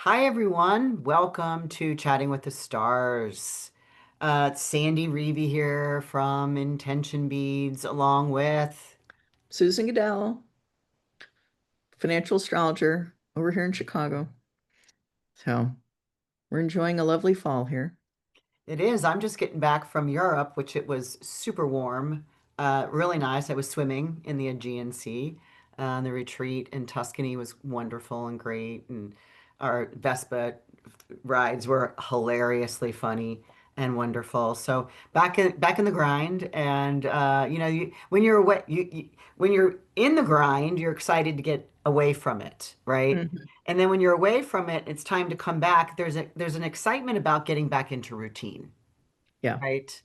Hi, everyone. Welcome to Chatting with the Stars. It's Sandy Reevy here from Intention Beads, along with. Susan Goodell, financial astrologer over here in Chicago. So we're enjoying a lovely fall here. It is. I'm just getting back from Europe, which it was super warm, really nice. I was swimming in the Aegean Sea. The retreat in Tuscany was wonderful and great, and our Vespa rides were hilariously funny and wonderful. So back in the grind, and when you're away, when you're in the grind, you're excited to get away from it, right? Mhm. And then when you're away from it, it's time to come back. There's an excitement about getting back into routine, Yeah. right?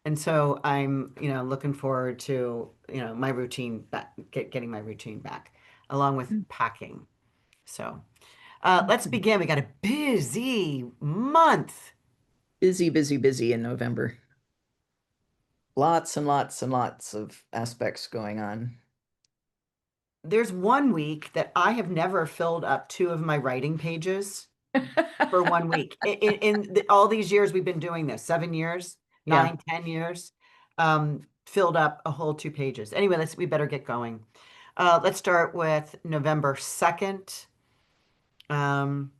And so I'm, looking forward to, my routine back, getting my routine back, along with packing. So let's Mhm. begin. We got a busy month. Busy, busy, busy in November. Lots and lots and lots of aspects going on. There's one week that I have never filled up two of my writing pages for one week. All these years we've been doing this, 7 years, Yeah. 9, 10 years, filled up a whole two pages. Anyway, we better get going. Let's start with November 2nd. Um,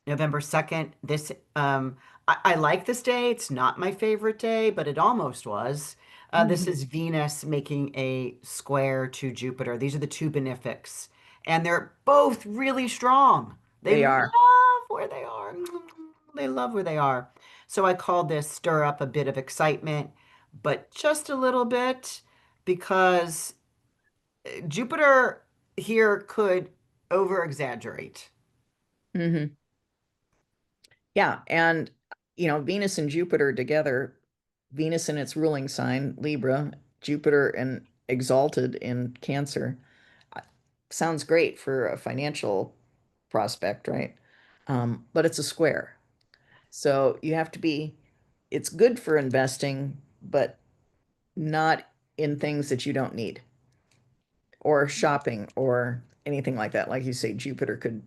November 2nd. I like this day. It's not my favorite day, but it almost was. This Mhm. is Venus making a square to Jupiter. These are the two benefics, and they're both really strong. They They love are. where they are. They love where they are. So I called this stir up a bit of excitement, but just a little bit because Jupiter here could over exaggerate. Hmm. Yeah. And, Venus and Jupiter together, Venus in its ruling sign, Libra, Jupiter and exalted in Cancer. uh, Sounds great for a financial prospect, right? But it's a square. So you have to be, it's good for investing, but not in things that you don't need or shopping or anything like that. Like you say, Jupiter could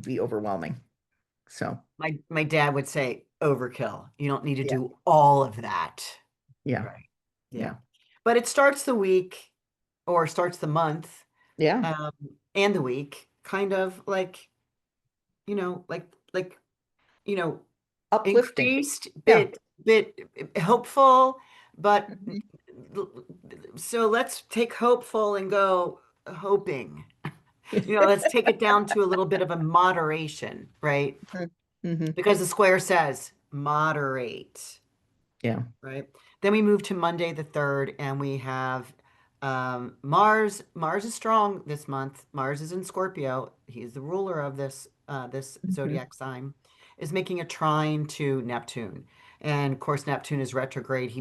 be overwhelming. So, My dad would say overkill. You don't need to yeah, do all of that. yeah, Right. yeah, Yeah. But it starts the week or starts the month yeah. um, and the week kind of like like you know Uplifting. increased Yeah. bit hopeful, but Mhm. so let's take hopeful and go hoping. Let's take it down to a little bit of a moderation, right? Mhm. Because the square says moderate. Yeah. Right. Then we move to Monday the 3rd, and we have Mars. Mars is strong this month. Mars is in Scorpio. He's the ruler of this Mhm. zodiac sign, is making a trine to Neptune. And of course, Neptune is retrograde.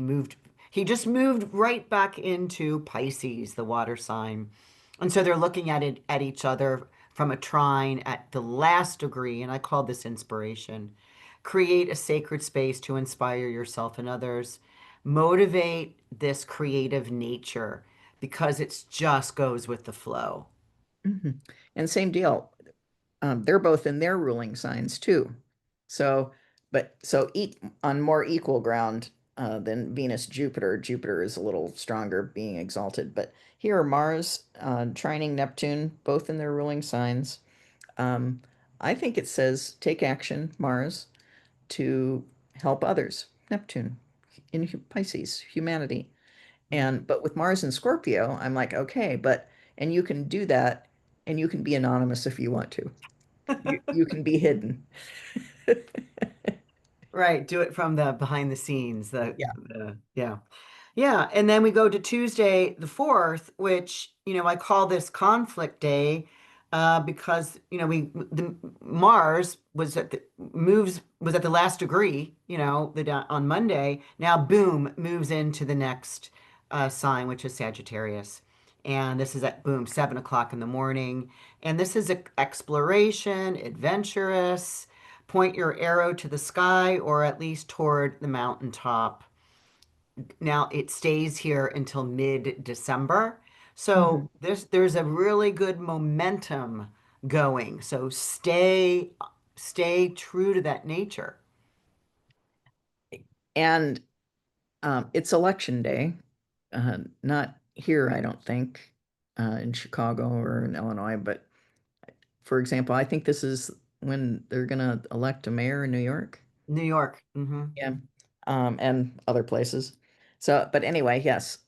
He just moved right back into Pisces, the water sign. And so they're looking at each other from a trine at the last degree, and I call this inspiration. Create a sacred space to inspire yourself and others. Motivate this creative nature because it just goes with the flow. Mhm. And same deal. They're both in their ruling signs too. So, on more equal ground than Venus, Jupiter. Jupiter is a little stronger, being exalted. But here, Mars, trining Neptune, both in their ruling signs. Um, I think it says take action, Mars, to help others. Neptune in Pisces, humanity. Mhm. But with Mars and Scorpio, I'm like, okay, and you can do that, and you can be anonymous if you want to. You can be hidden. Right, do it from the behind the scenes. Yeah. Yeah. Yeah, and then we go to Tuesday the 4th, which, I call this conflict day because, the Mars was at the last degree, on Monday. Now, boom, moves into the next sign, which is Sagittarius. And this is at boom, 7 o'clock in the morning. And this is exploration, adventurous. Point your arrow to the sky or at least toward the mountaintop. Now it stays here until mid-December. So Mhm. there's a really good momentum going. So stay true to that nature. And it's election day, not here, I don't think, in Chicago or in Illinois, but for example, I think this is when they're going to elect a mayor in New York. New York. Hmm. Yeah. And other places. So, but anyway, yes,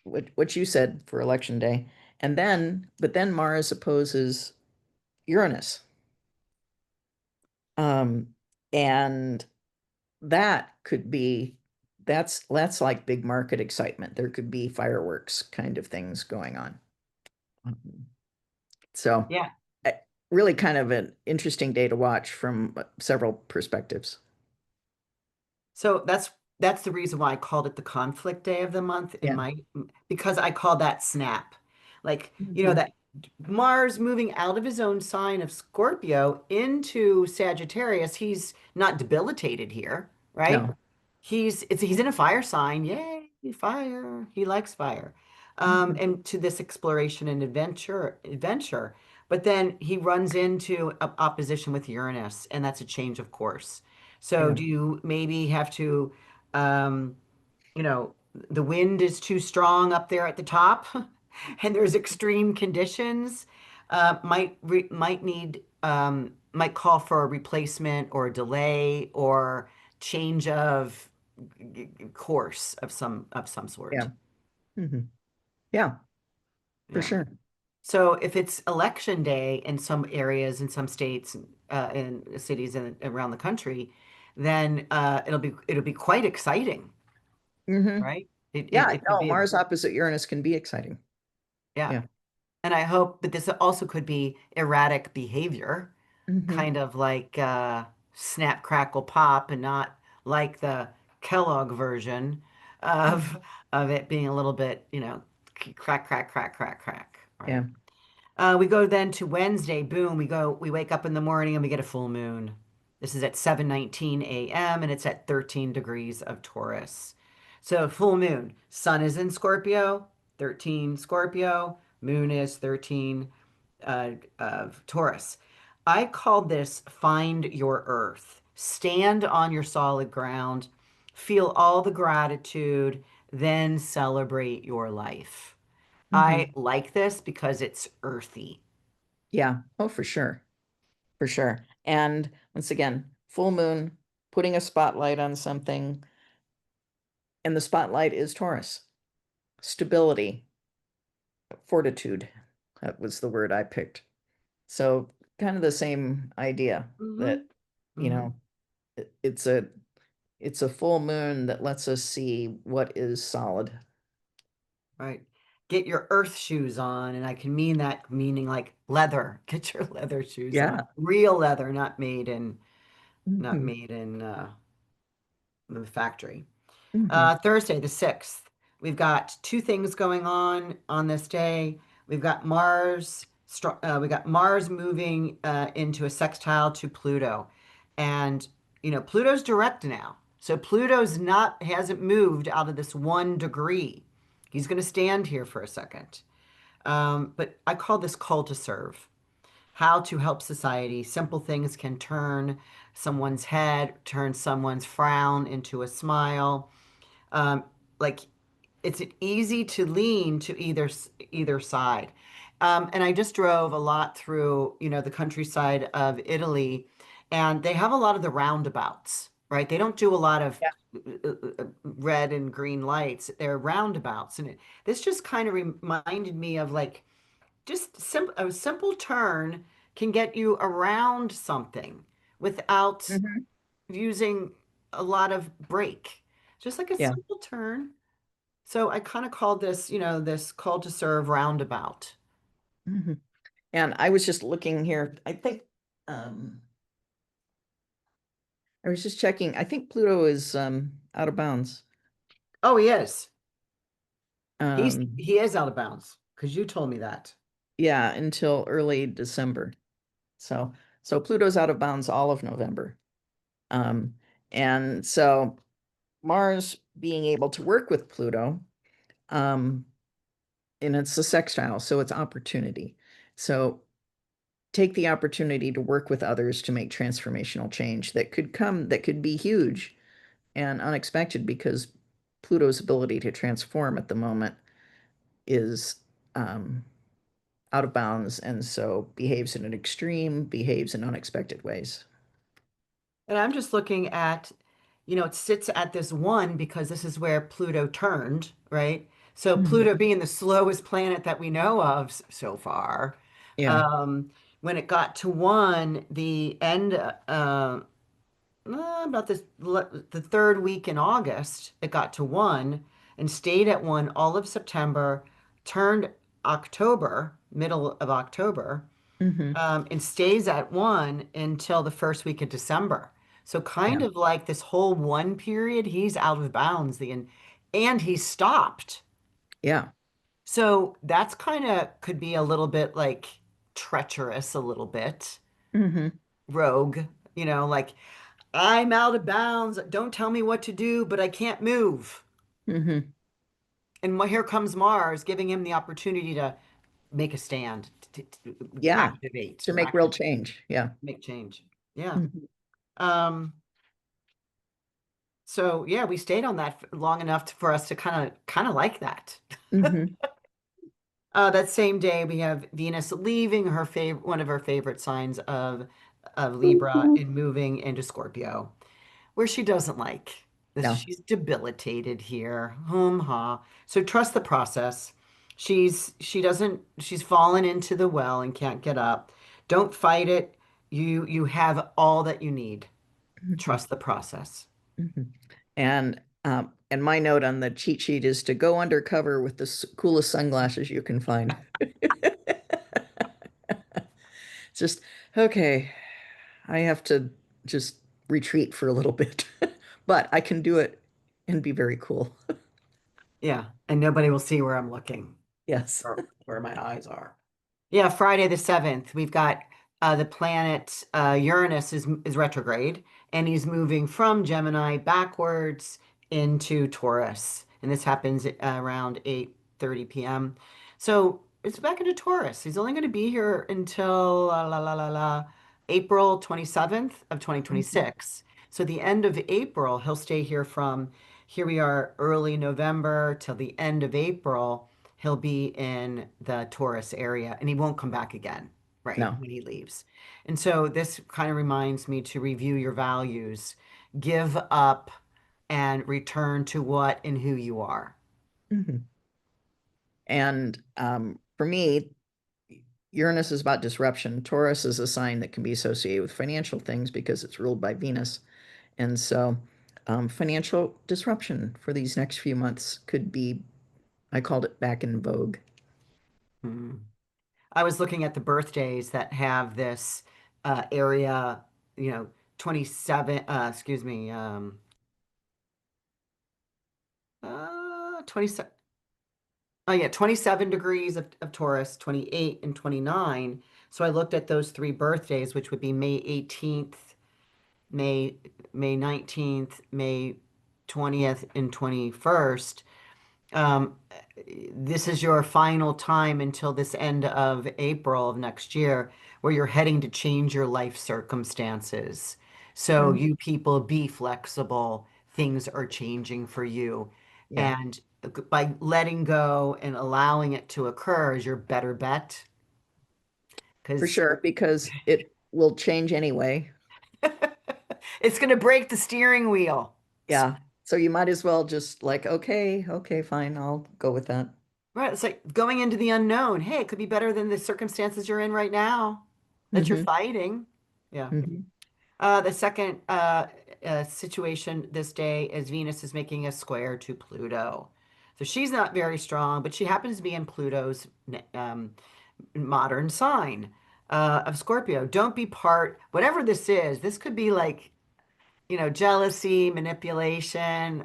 what you said for election day. But then Mars opposes Uranus. Um, and that could be, that's like big market excitement. There could be fireworks kind of things going on. Um, So, Yeah. uh, really kind of an interesting day to watch from several perspectives. So that's the reason why I called it the conflict day of the month in Yeah. my because I call that snap. Like, Mhm. that Mars moving out of his own sign of Scorpio into Sagittarius, he's not debilitated here, right? No. He's in a fire sign. Yay, fire. He likes fire. Mhm. And to this exploration and adventure. But then he runs into opposition with Uranus, and that's a change of course. So Yeah. do you maybe have to, um, you know, the wind is too strong up there at the top, and there's extreme conditions, might call for a replacement or a delay or change of course of some sort. Yeah. Mhm. Yeah, for Yeah. sure. So if it's election day in some areas, in some states, in cities and around the country, then it'll be quite exciting, Hmm. right? Yeah, It could no, be Mars opposite Uranus can be exciting. yeah. Yeah. And I hope, but this also could be erratic behavior, Hmm. kind of like snap, crackle, pop, and not like the Kellogg version of it being a little bit, crack, crack, crack, crack, crack, right? Yeah. We go then to Wednesday. Boom, we wake up in the morning and we get a full moon. This is at 7:19 a.m. and it's at 13 degrees of Taurus. So full moon. Sun is in Scorpio, 13 Scorpio. Moon is 13 of Taurus. I called this find your earth. Stand on your solid ground, feel all the gratitude, then celebrate your life. I Hmm. like this because it's earthy. Yeah. Oh, for sure. For sure. And once again, full moon, putting a spotlight on something, and the spotlight is Taurus. Stability, fortitude. That was the word I picked. So kind of the same idea Hmm. that, you Hmm. know, it's a full moon that lets us see what is solid. Right. Get your earth shoes on, and I can mean that meaning like leather. Get your leather shoes on. Yeah. Real leather, not Hmm. made in the factory. Hmm. Thursday, the 6th. We've got two things going on this day. We got Mars moving into a sextile to Pluto. And Pluto's direct now. So Pluto's not hasn't moved out of this 1 degree. He's going to stand here for a second. But I call this call to serve. How to help society. Simple things can turn someone's head, turn someone's frown into a smile. Um, like it's easy to lean to either side. And I just drove a lot through, the countryside of Italy, and they have a lot of the roundabouts, right? They don't do a lot of Yeah. red and green lights. They're roundabouts, and this just kind of reminded me of like just a simple turn can get you around something without Hmm. using a lot of brake. Just like a Yeah. simple turn. So I kind of called this, this call to serve roundabout. Hmm. And I was just looking here. Um, I was just checking. I think Pluto is out of bounds. Oh, he is. He's Um, he is out of bounds because you told me that. yeah, until early December. So so Pluto's out of bounds all of November. Um, and so Mars being able to work with Pluto, um, and it's a sextile, so it's opportunity. So take the opportunity to work with others to make transformational change that could come, that could be huge and unexpected because Pluto's ability to transform at the moment is um, out of bounds and so behaves in an extreme, behaves in unexpected ways. And I'm just looking at, it sits at this one because this is where Pluto turned, right? So Mhm. Pluto being the slowest planet that we know of so far, Yeah. um, when it got to one, the end, about the third week in August, it got to one and stayed at one all of September, turned October, middle of October, Hmm. and stays at one until the first week of December. So kind Yeah. of like this whole one period, he's out of bounds and he stopped. Yeah. So that's kind of could be a little bit like treacherous, a little bit Hmm. rogue, like I'm out of bounds. Don't tell me what to do, but I can't move. Hmm. And here comes Mars giving him the opportunity to make a stand, to Yeah. activate, To make real change. Yeah. make change. Yeah. Hmm. Um, So yeah, we stayed on that long enough for us to kind of like that. Hmm. That same day, we have Venus leaving her favorite one of her favorite signs of Libra and moving into Scorpio, where she doesn't like this. No. She's debilitated here. Hum ha. So trust the process. She's fallen into the well and can't get up. Don't fight it. You have all that you need. Hmm. Trust the process. Hmm. And my note on the cheat sheet is to go undercover with the coolest sunglasses you can find. It's just, okay, I have to just retreat for a little bit, but I can do it and be very cool. Yeah, and nobody will see where I'm looking Yes. or where my eyes are. Yeah, Friday the 7th, we've got the planet Uranus is retrograde and he's moving from Gemini backwards into Taurus. And this happens around 8:30 p.m. So it's back into Taurus. He's only going to be here until April 27th of Mhm. 2026. So the end of April, he'll stay here from here we are early November till the end of April he'll be in the Taurus area and he won't come back again, right, No. when he leaves. And so this kind of reminds me to review your values, give up, and return to what and who you are. Mhm. And for me, Uranus is about disruption. Taurus is a sign that can be associated with financial things because it's ruled by Venus. And so, financial disruption for these next few months could be, I called it back in vogue. Hmm. I was looking at the birthdays that have this area, you know, 27, excuse me, 27. Oh yeah, 27 degrees of Taurus, 28 and 29. So I looked at those three birthdays, which would be May 18th, May May 19th, May 20th, and 21st. Um, this is your final time until this end of April of next year, where you're heading to change your life circumstances. So Mm, you people be flexible. Things are changing for you. yeah, And by letting go and allowing it to occur is your better bet. for Because sure, because it will change anyway. it's going to break the steering wheel. Yeah. So you might as well just like, okay, okay, fine, I'll go with that. Right. It's like going into the unknown. Hey, it could be better than the circumstances you're in right now that you're Hmm. fighting. Yeah. Hmm. The second situation this day is Venus is making a square to Pluto. So she's not very strong, but she happens to be in Pluto's modern sign of Scorpio. Don't be part, whatever this is, this could be like, jealousy, manipulation,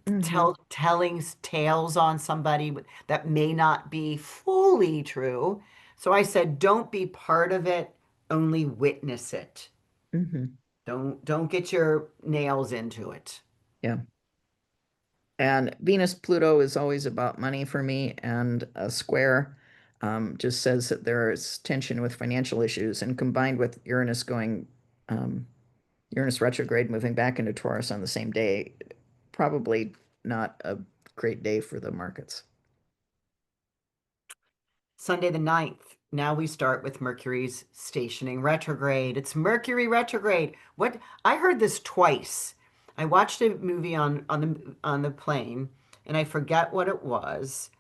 Hmm. telling tales on somebody that may not be fully true. So I said, don't be part of it, only witness it. Hmm. Don't get your nails into it. Yeah. And Venus Pluto is always about money for me and a square. just says that there is tension with financial issues, and combined with um, Uranus retrograde moving back into Taurus on the same day, probably not a great day for the markets. Sunday the 9th. Now we start with Mercury's stationing retrograde. It's Mercury retrograde. What I heard this twice. I watched a movie on the plane and I forget what it was.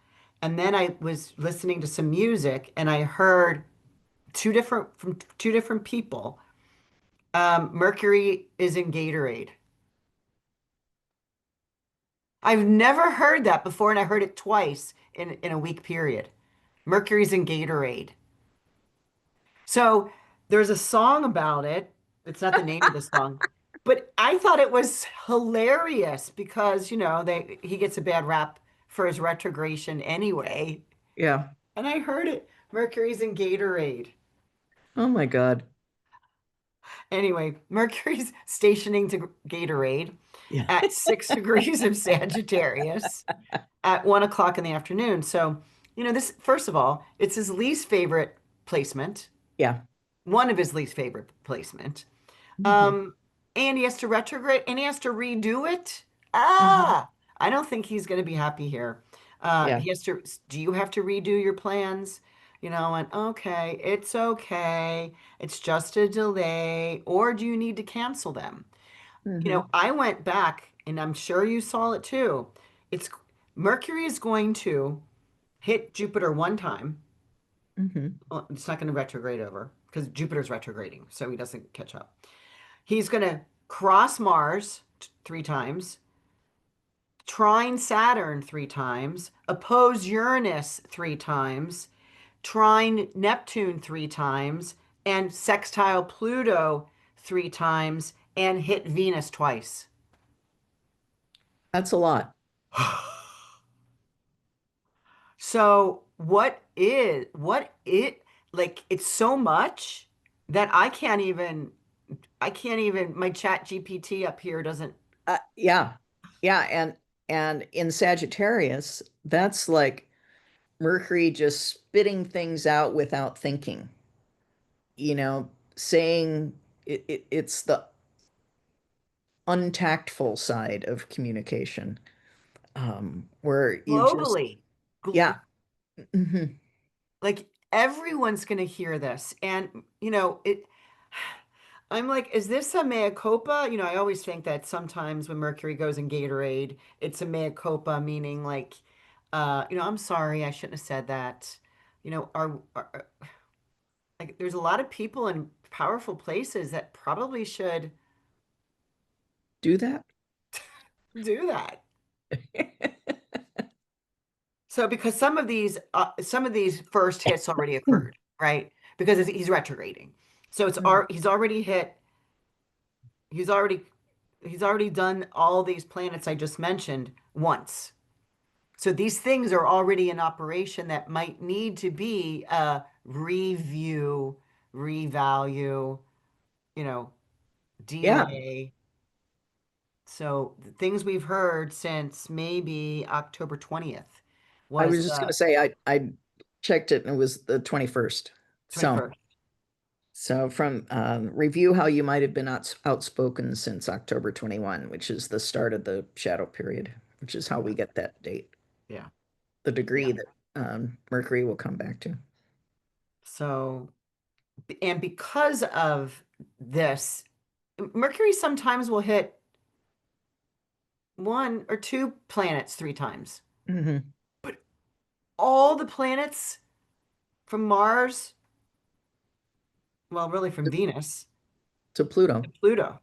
And then I was listening to some music and I heard two different people. Mercury is in Gatorade. I've never heard that before, and I heard it twice in a week period. Mercury's in Gatorade. So there's a song about it. It's not the name of the song, but I thought it was hilarious because, he gets a bad rap for his retrogression anyway. Yeah. And I heard it. Mercury's in Gatorade. Oh my God. Anyway, Mercury's stationing to Gatorade Yeah. at 6 degrees of Sagittarius at 1 o'clock in the afternoon. So, this, first of all, it's his least favorite placement, Yeah. one of his least favorite placement. Hmm. Um, and he has to retrograde and he has to redo it. Hmm. I don't think he's going to be happy here. Yeah. He has to, do you have to redo your plans? And okay, it's okay. It's just a delay. Or do you need to cancel them? Hmm. I went back and I'm sure you saw it too. It's Mercury is going to hit Jupiter one time. Hmm. Well, it's not going to retrograde over because Jupiter's retrograding, so he doesn't catch up. He's going to cross Mars three times, trine Saturn three times, oppose Uranus three times, trine Neptune three times, and sextile Pluto three times, and hit Venus twice. That's a lot. So what it like it's so much that I can't even my chat GPT up here doesn't. Yeah. Yeah. And in Sagittarius, that's like Mercury just spitting things out without thinking, you know, saying it's the untactful side of communication, where you just, Globally. yeah. Hmm. Like everyone's going to hear this and it I'm like, is this a mea culpa? I always think that sometimes when Mercury goes in Gatorade, it's a mea culpa, meaning like, I'm sorry, I shouldn't have said that. Like, there's a lot of people in powerful places that probably should Do that. do that. So because some of these first hits already occurred, right? Because he's retrograding. So Mhm. he's already hit, he's already he's already done all these planets I just mentioned once. So these things are already in operation that might need to be a review, revalue, you know, Yeah. delay. So the things we've heard since maybe October 20th I was was just going to say, I checked it and it was the 21st. So, 21st. so from review how you might have been outspoken since October 21, which is the start of the shadow period, which is how Yeah, we get that date, yeah, the yeah. degree that Mercury will come back to. So, and because of this, Mercury sometimes will hit one or two planets three times. Hmm. But all the planets from Mars, well, really from Venus To to Pluto. Pluto.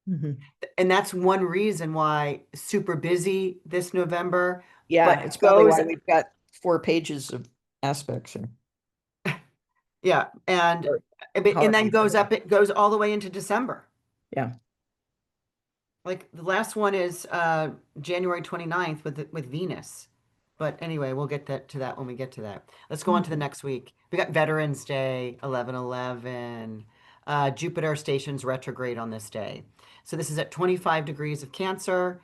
Hmm. And that's one reason why super busy this November, Yeah, but it's probably goes, why we've got 4 pages of aspects yeah, and or and however then you put goes it. up, it goes all the way into December. Yeah. Like the last one is January 29th with Venus. But anyway, we'll get to that when we get to that. Let's go on to the Mhm. next week. We got Veterans Day, 11/11. Jupiter stations retrograde on this day. So this is at 25 degrees of Cancer,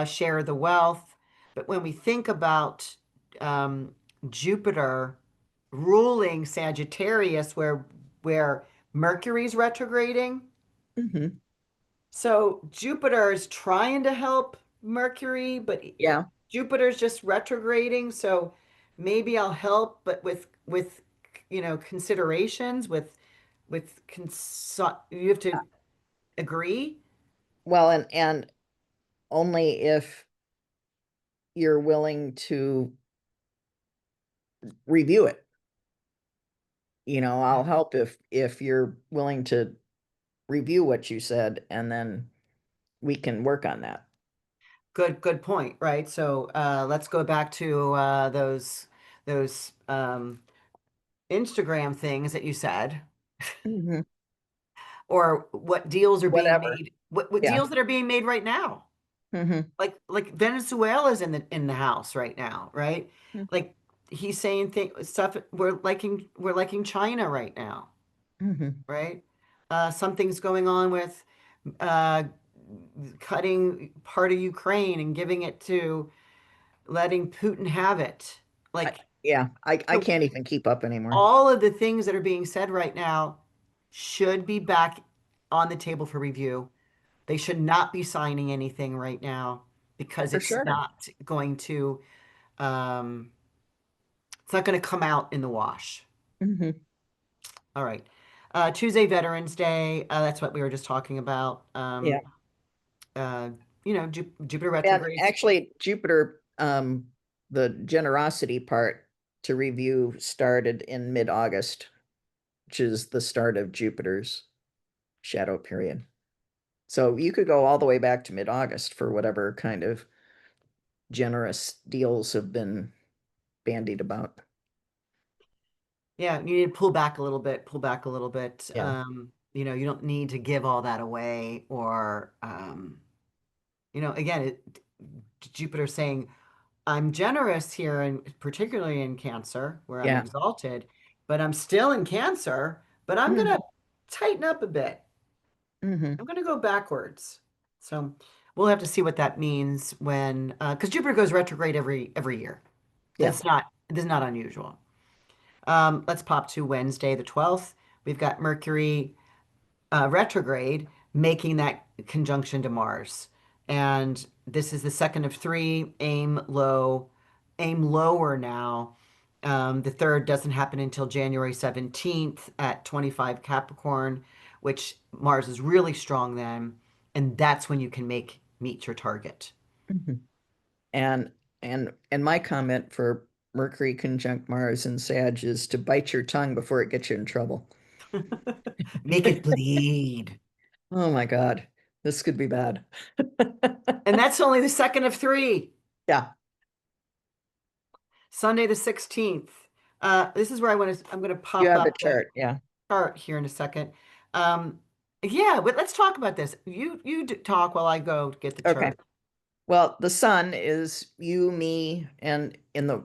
share the wealth. But when we think about Jupiter, ruling Sagittarius where Mercury's retrograding. Hmm. So Jupiter is trying to help Mercury, but Yeah. Jupiter's just retrograding. So maybe I'll help, but with considerations you have to agree. Well, and only if you're willing to review it. I'll help if you're willing to review what you said, and then we can work on that. Good point, right? So let's go back to those Instagram things that you said, Hmm. or what deals are being Whatever. made, what Yeah. deals that are being made right now. Hmm. Like Venezuela's in the house right now, right? Like he's saying stuff we're liking China right now, Hmm. right? Something's going on with uh, cutting part of Ukraine and giving it to letting Putin have it. I, Like yeah, I so can't even keep up anymore. all of the things that are being said right now should be back on the table for review. They should not be signing anything right now because For sure. um, it's not going to come out in the wash. Hmm. All right. Tuesday, Veterans Day. That's what we were just talking about. Yeah. Uh, Jupiter And retrogrades. actually, Jupiter, the generosity part to review started in mid-August, which is the start of Jupiter's shadow period. So you could go all the way back to mid-August for whatever kind of generous deals have been bandied about. Yeah, you need to pull back a little bit, pull back a little bit. Yeah. You don't need to give all that away or, again, Jupiter saying, I'm generous here, and particularly in Cancer, where I'm Yeah. exalted, but I'm still in Cancer, but I'm going Hmm. to tighten up a bit. Hmm. I'm going to go backwards. So we'll have to see what that means because Jupiter goes retrograde every year. Yeah. This is not unusual. Let's pop to Wednesday, the 12th. We've got Mercury retrograde, making that conjunction to Mars. And this is the second of three. Aim lower now. The third doesn't happen until January 17th at 25 Capricorn, which Mars is really strong then. And that's when you can meet your target. Hmm. And and my comment for Mercury conjunct Mars and Sag is to bite your tongue before it gets you in trouble. Make it bleed. Oh my God, this could be bad. And that's only the second of three. Yeah, Sunday the 16th. This is where I'm going to you pop have the up the chart. Yeah. chart here in a second. Um, yeah, but let's talk about this. You talk while I go get the Okay. chart. Well, the sun is you, me, and in the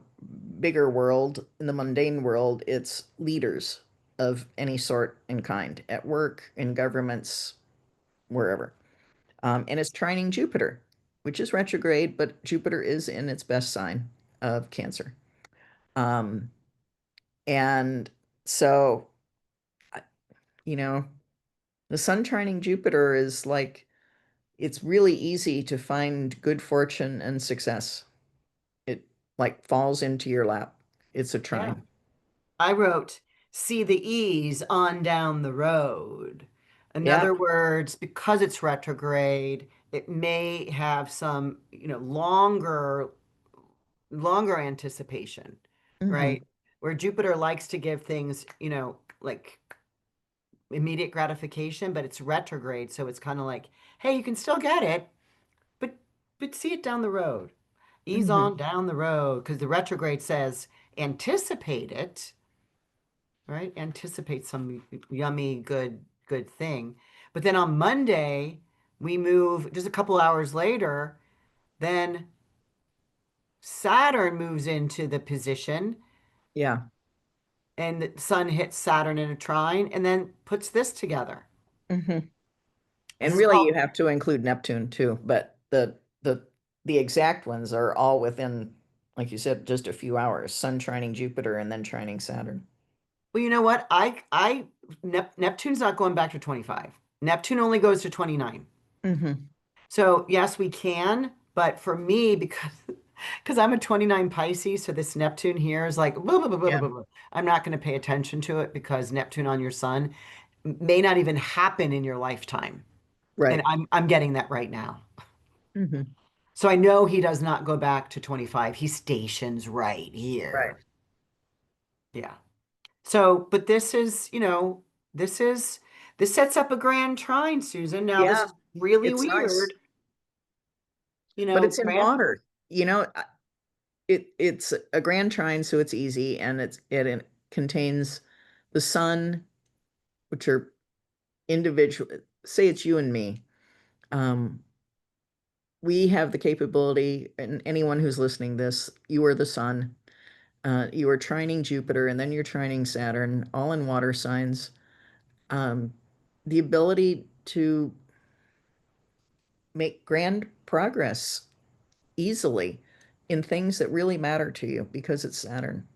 bigger world, in the mundane world, it's leaders of any sort and kind at work, in governments, wherever. And it's trining Jupiter, which is retrograde, but Jupiter is in its best sign of Cancer. Um, and so, I- you know, the sun trining Jupiter is like, it's really easy to find good fortune and success. It like falls into your lap. It's a Yeah. trine. I wrote, see the ease on down the road. In Yeah. other words, because it's retrograde, it may have some, longer anticipation, Hmm. right? Where Jupiter likes to give things, like immediate gratification, but it's retrograde, so it's kind of like, hey, you can still get it, but see it down the road. Ease Hmm. on down the road, because the retrograde says anticipate it, right? Anticipate some yummy, good thing. But then on Monday, we move just a couple hours later, then Saturn moves into the position Yeah. and the sun hits Saturn in a trine and then puts this together. Hmm. This And is really called you have to include Neptune too, but the exact ones are all within like you said, just a few hours, sun trining Jupiter and then trining Saturn. Well, you know what? Neptune's not going back to 25. Neptune only goes to 29. Hmm. So yes, we can, but for me, because I'm a 29 Pisces, so this Neptune here is like blah, blah, blah, blah, Yeah, blah, blah. I'm not going to pay attention to it because Neptune on your sun may not even happen in your lifetime. And right. I'm getting that right now. Hmm. So I know he does not go back to 25. He stations right Right. here. Yeah. So, but this is this sets up a grand trine, Susan. Now this Yeah, is really it's nice, weird. but it's in Grand water. You know, it's a grand trine, so it's easy, and it contains the sun, which are individual. Say it's you and me. Um, we have the capability, and anyone who's listening this, you are the sun. You are trining Jupiter, and then you're trining Saturn, all in water signs. Um, the ability to make grand progress easily in things that really matter to you because it's Saturn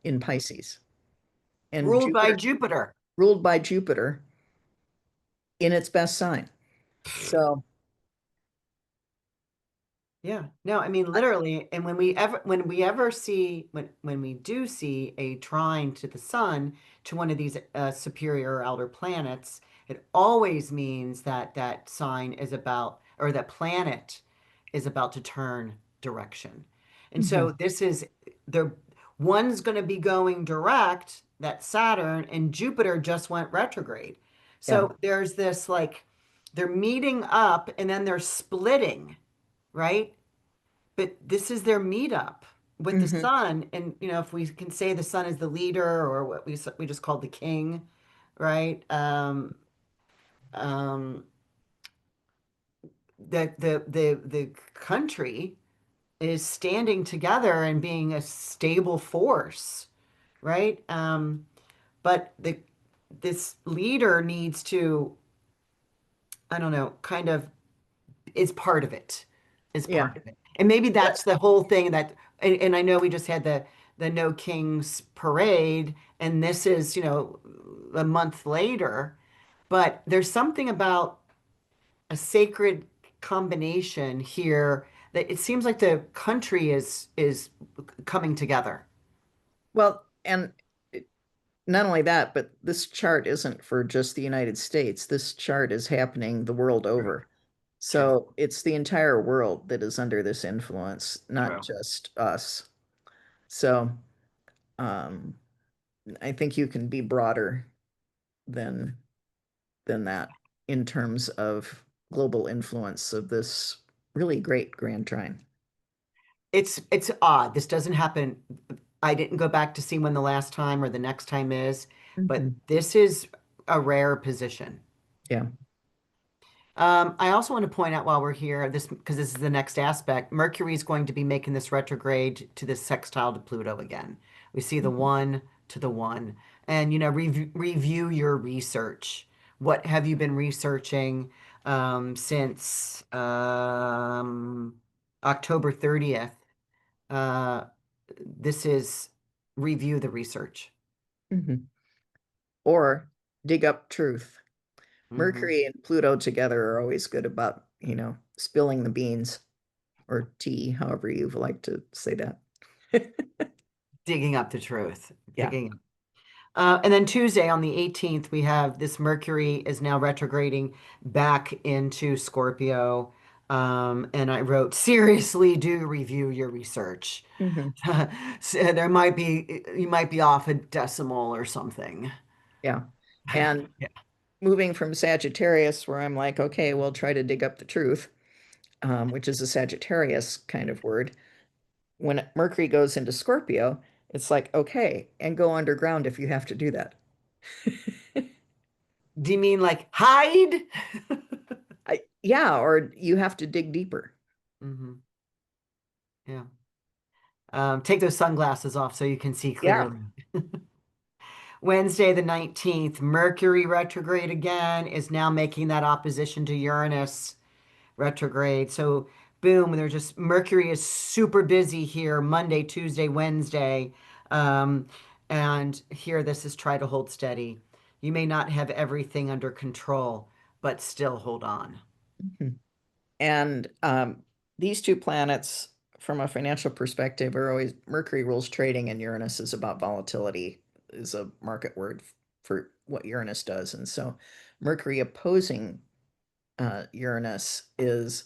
in Pisces and ruled by Jupiter Jupiter. ruled by Jupiter in its best sign. So, Yeah. No, I mean literally, and when we ever see when we do see a trine to the sun to one of these superior or outer planets, it always means that that sign is about or that planet is about to turn direction. And so mhm, this is the one's going to be going direct, that Saturn, and Jupiter just went retrograde. yeah. So there's this like they're meeting up and then they're splitting, right? But this is their meetup with the Hmm. sun. And, if we can say the sun is the leader or what we just called the king, right? Um, the country is standing together and being a stable force, right? But this leader needs to, I don't know, kind of is part of it, is Yeah. part of it. And maybe But that's the whole thing and I know we just had the No Kings parade, and this is, a month later, but there's something about a sacred combination here that it seems like the country is coming together. well, and not only that, but this chart isn't for just the United States. This chart is happening the world True. over. True. So it's the entire world that is under this influence, not True. just us. So um, I think you can be broader than that in terms of global influence of this really great grand trine. It's odd. This doesn't happen. I didn't go back to see when the last time or the next time is, but Hmm. this is a rare position. Yeah. I also want to point out while we're here, this because this is the next aspect. Mercury is going to be making this retrograde to this sextile to Pluto again. We see the Mhm. one to the one, and review your research. What have you been researching since October 30th? Uh, this is review the research. Mhm. Or dig up truth. Hmm. Mercury and Pluto together are always good about, spilling the beans or tea, however you like to say that. Digging up the truth. Yeah. And then Tuesday on the 18th, we have this Mercury is now retrograding back into Scorpio. And I wrote, seriously, do review your research. Hmm. So you might be off a decimal or something. Yeah. And Yeah. moving from Sagittarius, where I'm like, okay, well, try to dig up the truth, which is a Sagittarius kind of word. When Mercury goes into Scorpio, it's like, okay, and go underground if you have to do that. Do you mean like hide? Yeah, or you have to dig deeper. Hmm. Yeah. Take those sunglasses off so you can see Yeah. clearly. Wednesday, the 19th, Mercury retrograde again is now making that opposition to Uranus retrograde. So boom, they're just Mercury is super busy here Monday, Tuesday, Wednesday. Um, and here this is try to hold steady. You may not have everything under control, but still hold on. Mhm. And these two planets, from a financial perspective, are always Mercury rules trading, and Uranus is about volatility, is a market word for what Uranus does. And so Mercury opposing Uranus is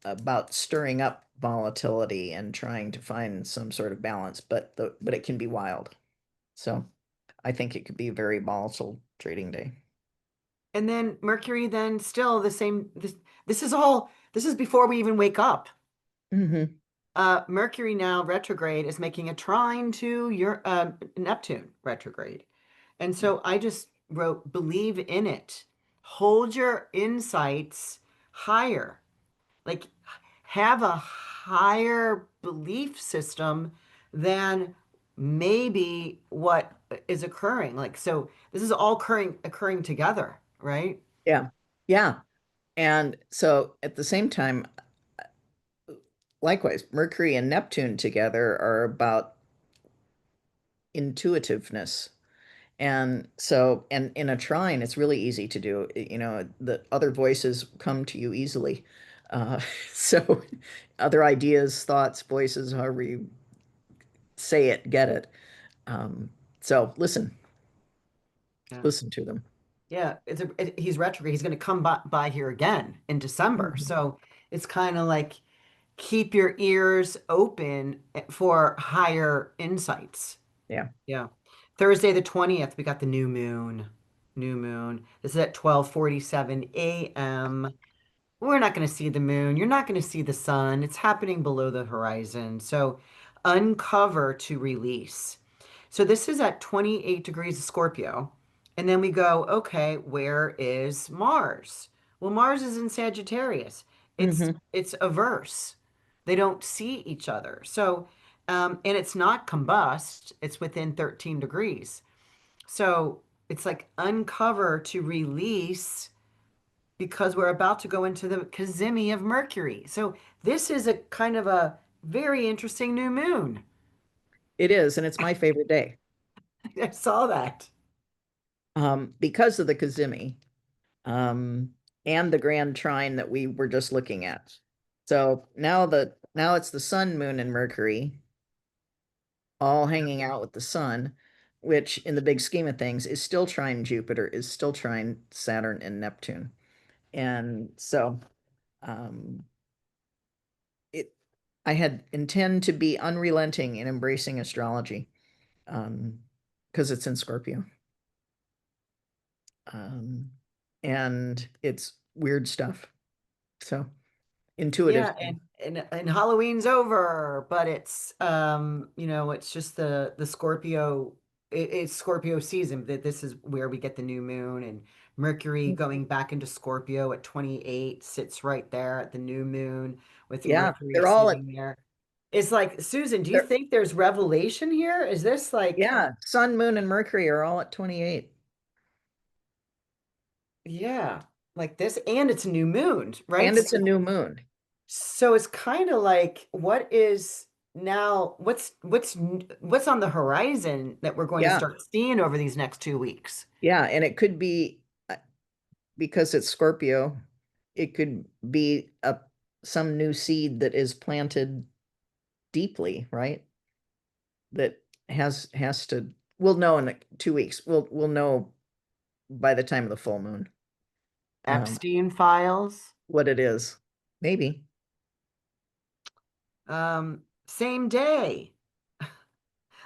about stirring up volatility and trying to find some sort of balance, but it can be wild. So I think it could be a very volatile trading day. And then Mercury then still the same this is all this is before we even wake up. Hmm. Mercury now retrograde is making a trine to your Neptune retrograde. And so I just wrote, believe in it. Hold your insights higher. Like, have a higher belief system than maybe what is occurring. Like, so this is all occurring together, right? Yeah. Yeah. And so at the same time, likewise, Mercury and Neptune together are about intuitiveness. And so, and in a trine, it's really easy to do. You know, the other voices come to you easily. Uh, so, other ideas, thoughts, voices, however you say it, get it. Um, so, Yeah. listen to them. Yeah, he's retrograde. He's going to come by here again in December. Mhm. So it's kind of like keep your ears open for higher insights. Yeah. Yeah. Thursday the 20th, we got the new moon. New moon. This is at 12:47 a.m. We're not going to see the moon. You're not going to see the sun. It's happening below the horizon. So uncover to release. So this is at 28 degrees of Scorpio. And then we go, okay, where is Mars? Well, Mars is in Sagittarius. Hmm. It's averse. They don't see each other. So, and it's not combust. It's within 13 degrees. So it's like uncover to release because we're about to go into the cazimi of Mercury. So this is a kind of a very interesting new moon. It is, and it's my favorite day I saw that. because of the Kazemi um, and the grand trine that we were just looking at. So now it's the sun, moon, and Mercury all hanging out with the sun, which in the big scheme of things is still trine Jupiter, is still trine Saturn and Neptune. And so um, it I had intend to be unrelenting in embracing astrology because it's in Scorpio. Um, and it's weird stuff. So intuitive. Yeah, and Halloween's over, but it's it's just the Scorpio it's Scorpio season. That this is where we get the new moon and Mercury going back into Scorpio at 28 sits right there at the new moon with Yeah, Mercury they're all at sitting there. It's like, Susan, do you they're think there's revelation here? Is this like, yeah, sun, moon, and Mercury are all at 28. yeah, like this, and it's a new moon, right? And it's a new moon. So it's kind of like, what is now, what's on the horizon that we're going to Yeah. start seeing over these next 2 weeks? Yeah, and it could be because it's Scorpio, it could be a some new seed that is planted deeply, right? That has to we'll know in like 2 weeks. We'll know by the time of the full moon um, Epstein files. what it is. Maybe. Same day.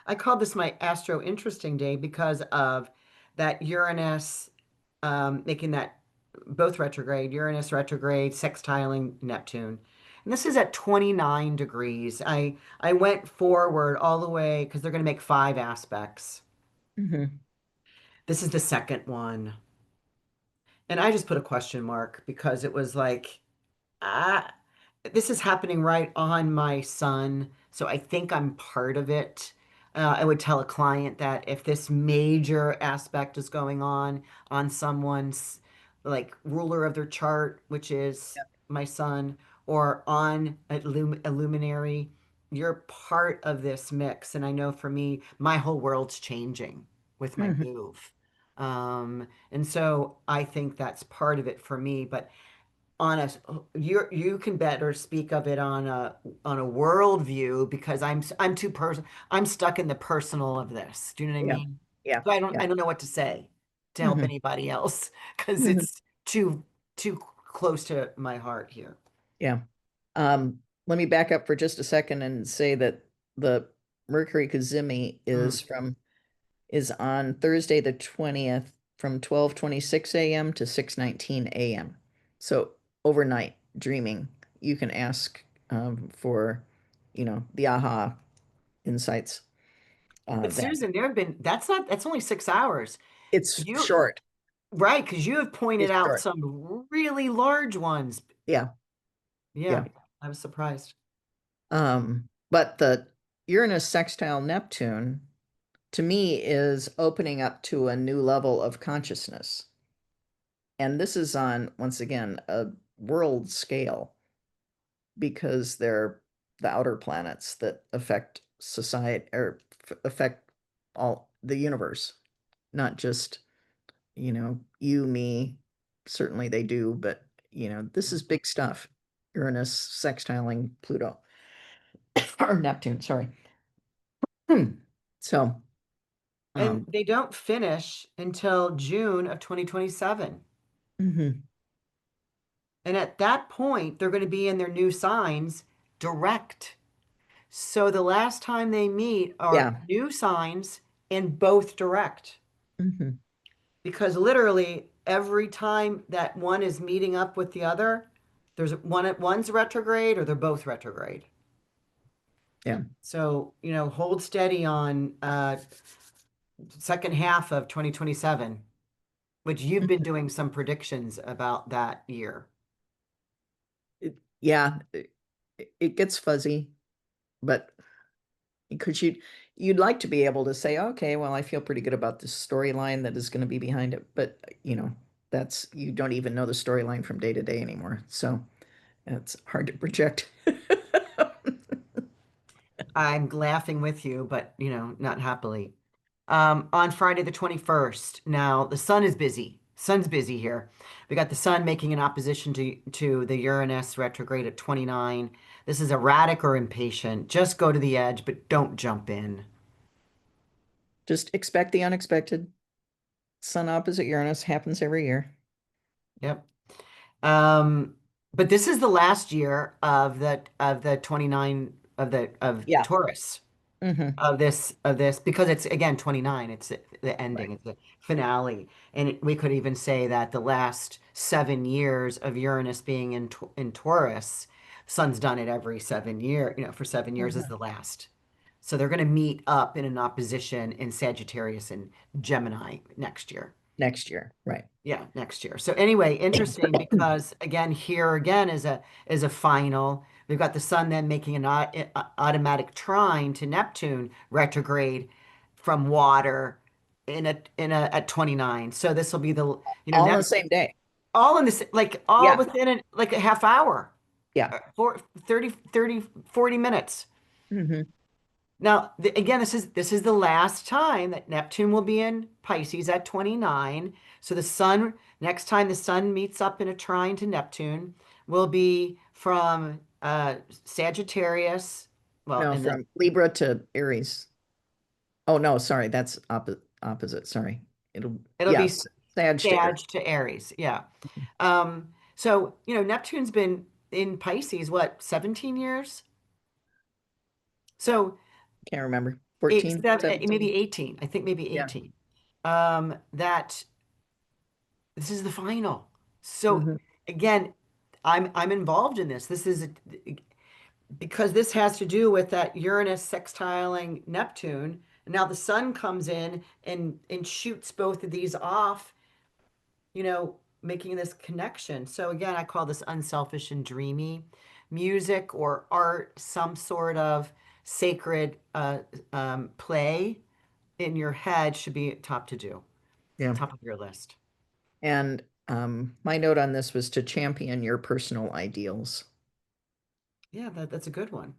I called this my Astro Interesting Day because of that Uranus making that both retrograde, Uranus retrograde, sextiling Neptune. And this is at 29 degrees. I went forward all the way because they're going to make five aspects. Hmm. This is the second one. And I just put a question mark because it was like, ah, this is happening right on my sun. So I think I'm part of it. I would tell a client that if this major aspect is going on someone's like ruler of their chart, which is my sun, or on a luminary, you're part of this mix. And I know for me, my whole world's changing with my Mhm. move. And so I think that's part of it for me. But on a you can better speak of it on a world view because I'm too person I'm stuck in the personal of this. Do you know what I Yeah. mean? Yeah. So Yeah. I don't know what to say to help Hmm. anybody else because Hmm. it's too close to my heart here. Yeah. Let me back up for just a second and say that the Mercury Cazimi Mm. is on Thursday the 20th from 12:26 a.m. to 6:19 a.m. So overnight dreaming, you can ask for, the aha insights But then. Susan, there have been that's only 6 hours. It's You short. right, because you have pointed It's out short. some really large ones. Yeah. Yeah, Yeah. I was surprised. But the Uranus sextile Neptune to me is opening up to a new level of consciousness. And this is on, once again, a world scale because they're the outer planets that affect society or affect all the universe, not just, you, me. Certainly they do, but, this is big stuff. Uranus sextiling Pluto or Neptune, sorry. So, And um, they don't finish until June of 2027. mhm. And at that point, they're going to be in their new signs direct. So the last time they meet are Yeah. new signs and both direct. Mhm. Because literally every time that one is meeting up with the other, one's retrograde or they're both retrograde. Yeah. So, hold steady on second half of 2027, which you've been doing some predictions about that year. Yeah, it gets fuzzy, but because you'd like to be able to say, okay, well, I feel pretty good about this storyline that is going to be behind it, but that's you don't even know the storyline from day to day anymore, so it's hard to project. I'm laughing with you, but not happily. On Friday the 21st. Now the sun is busy. Sun's busy here. We got the sun making an opposition to the Uranus retrograde at 29. This is erratic or impatient. Just go to the edge, but don't jump in. Just expect the unexpected. Sun opposite Uranus happens every year. Yep. Um, but this is the last year of the 29 of Yeah. Taurus. Hmm. Of this because it's again 29, it's the ending, Right. it's the finale, and we could even say that the last 7 years of Uranus being in Taurus, Sun's done it every 7 year, for 7 years is Hmm. the last. So they're going to meet up in an opposition in Sagittarius and Gemini next year. Next year, right. Yeah, next year. So anyway, interesting because again, here again is a final. We've got the sun then making an automatic trine to Neptune retrograde from water in a at 29. So this will be the All in Nep the same day. all in this like all Yeah. within like a half hour, Yeah. for 40 minutes. Hmm. Now, again, this is the last time that Neptune will be in Pisces at 29. So the sun, next time the sun meets up in a trine to Neptune, will be from Sagittarius. Well, No, and then from Libra to Aries. Oh no, sorry, that's opposite. Sorry. It'll it'll be yes, Sag to Sag Aries. to Aries. Yeah. So, Neptune's been in Pisces, what, 17 years? So Can't remember. it's 14, 17. maybe 18. I think maybe Yeah. 18. That This is the final. So Hmm. again, I'm involved in this. Because this has to do with that Uranus sextiling Neptune. And now the sun comes in and shoots both of these off, making this connection. So again, I call this unselfish and dreamy. Music or art, some sort of sacred play in your head should be top to do, Yeah. top of your list. And my note on this was to champion your personal ideals. Yeah, that's a good one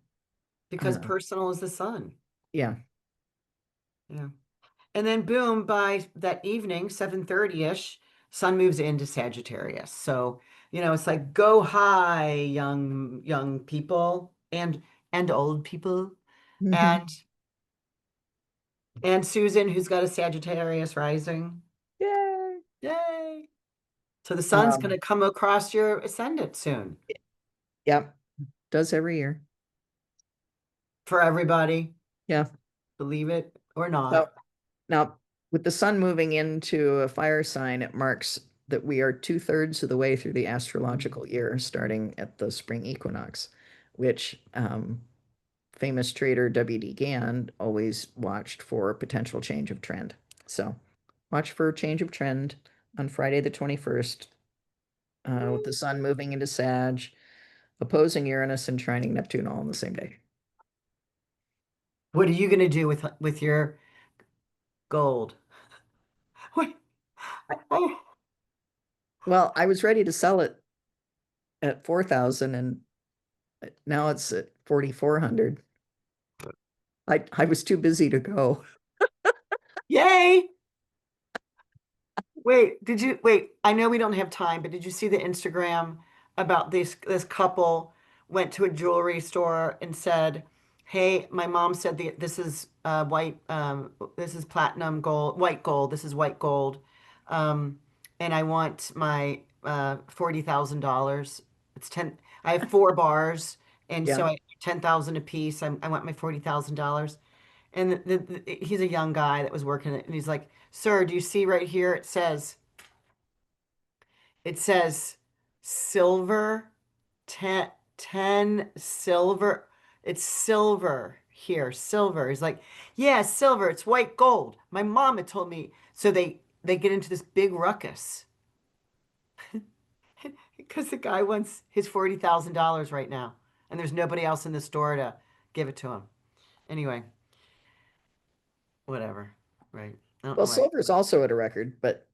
because Uh, personal is the sun. yeah. Yeah. And then boom, by that evening, 7:30-ish, sun moves into Sagittarius. So, it's like go high, young people and old people. Hmm. And and Susan, who's got a Sagittarius rising. Yay. Yay. So the sun's going Um, to come across your ascendant soon yeah, does every year. for everybody, Yeah. believe it or So not. now, with the sun moving into a fire sign, it marks that we are two-thirds of the way through the Mhm. astrological year, starting at the spring equinox, which famous trader W.D. Gann always watched for a potential change of trend. So watch for a change of trend on Friday the 21st, with the sun moving into Sag, opposing Uranus and trining Neptune all on the same day. What are you going to do with your gold? Wait. Oh, Well, I was ready to sell it at 4,000 and now it's at 4,400. I was too busy to go. yay. Wait, I know we don't have time, but did you see the Instagram about this couple went to a jewelry store and said, "Hey, my mom said this is white this is platinum gold, white gold. This is white gold. Um, and I want my $40,000. It's 10 I have four bars and Yeah. so I 10,000 a piece. I want my $40,000." And he's a young guy that was working it, and he's like, "Sir, do you see right here? It says silver, 10 silver. It's silver here, silver." He's like, "Yeah, silver. It's white gold. My mom had told me." So they get into this big ruckus because the guy wants his $40,000 right now, and there's nobody else in the store to give it to him. Anyway, whatever. Right. I don't Well, know why. silver is also at a record, but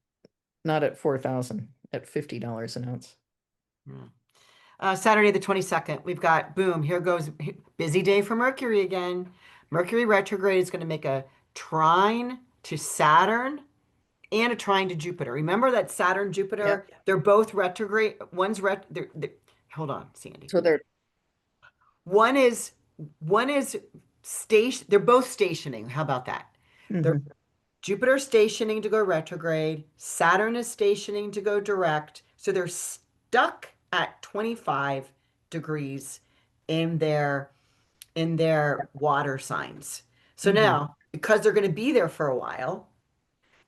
not at 4,000, at $50 an ounce. Yeah. Saturday the 22nd, we've got boom, here goes busy day for Mercury again. Mercury retrograde is going to make a trine to Saturn and a trine to Jupiter. Remember that Saturn, Yep. Jupiter, they're both retrograde. Hold on, Sandy. So they're, One is one is station, they're both stationing. How about that? They're mhm. Jupiter stationing to go retrograde, Saturn is stationing to go direct. So they're stuck at 25 degrees in their water signs. So Mhm. now, because they're going to be there for a while,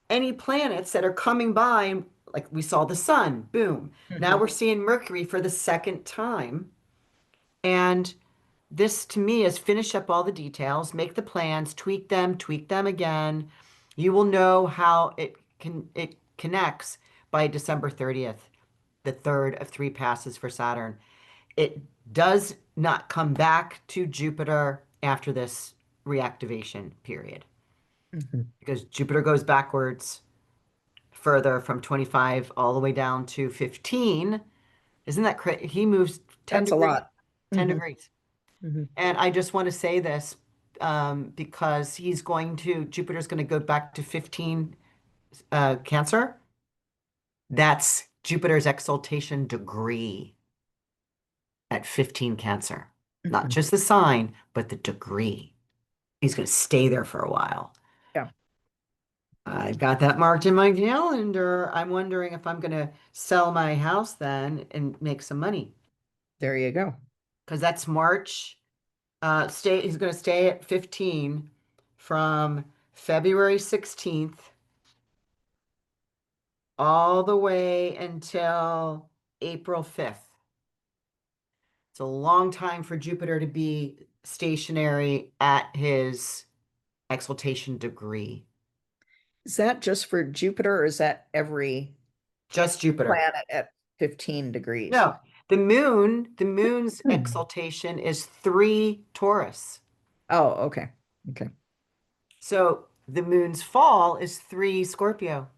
any planets that are coming by, like we saw the sun, boom. Now Mhm. we're seeing Mercury for the second time. And this to me is finish up all the details, make the plans, tweak them again. You will know how it connects by December 30th, the third of three passes for Saturn. It does not come back to Jupiter after this reactivation period Mhm. because Jupiter goes backwards further from 25 all the way down to 15. Isn't that crazy? He moves 10 That's a degrees, lot. 10 Mhm. degrees. Mhm. And I just want to say this because Jupiter's going to go back to 15 Cancer. That's Jupiter's exaltation degree at 15 Cancer. Not Mhm. just the sign, but the degree. He's going to stay there for a while. Yeah, I've got that marked in my calendar. I'm wondering if I'm going to sell my house then and make some money there you go. because that's March. He's going to stay at 15 from February 16th all the way until April 5th. It's a long time for Jupiter to be stationary at his exaltation degree. Is that just for Jupiter or is that every Just Jupiter. planet at 15 degrees? No, the moon's Hmm. exaltation is 3 Taurus. Oh, okay. Okay. So the moon's fall is 3 Scorpio.